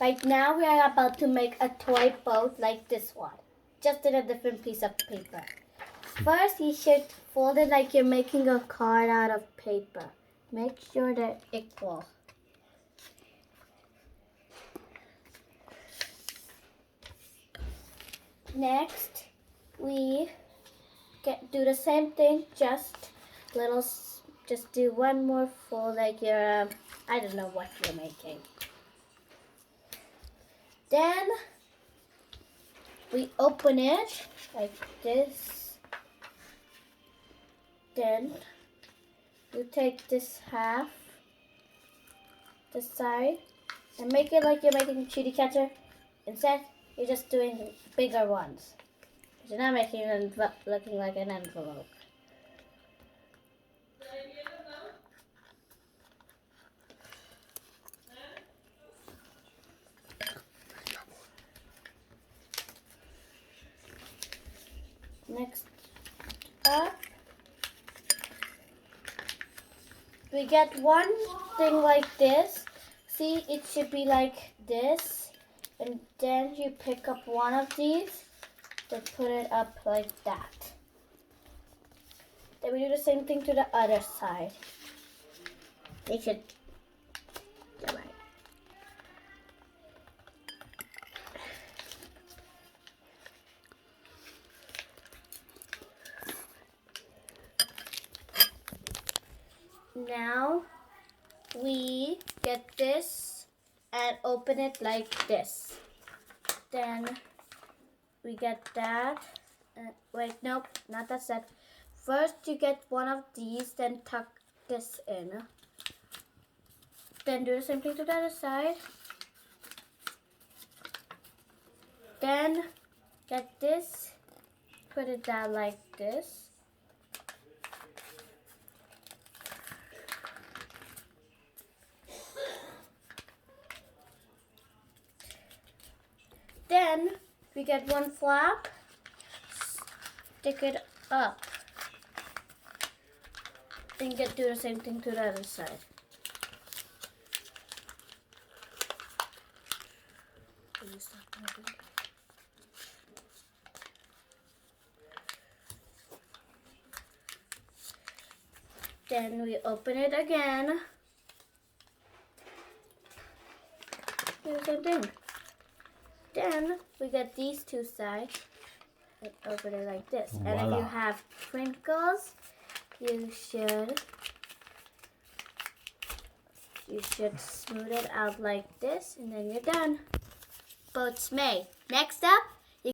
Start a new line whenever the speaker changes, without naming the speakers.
Right now we are about to make a toy boat like this one, just in a different piece of paper. First, you should fold it like you're making a card out of paper. Make sure they're equal. Next, we do the same thing, just do one more fold like you're, I don't know what you're making. Then we open it like this. Then you take this half, this side, and make it like you're making a chitty catcher. Instead, you're just doing bigger ones. You're not making it looking like an envelope. Next up, we get one thing like this. See, it should be like this. And then you pick up one of these, then put it up like that. Then we do the same thing to the other side. They should go right. Now we get this and open it like this. Then we get that. Wait, nope, not that set. First you get one of these, then tuck this in. Then do the same thing to the other side. Then get this, put it down like this. Then we get one flap, stick it up, then do the same thing to the other side. Then we open it again. Do the same thing. Then we get these two sides and open it like this. Voila. And if you have crinkles, you should smooth it out like this, and then you're done. Boats made. Next up,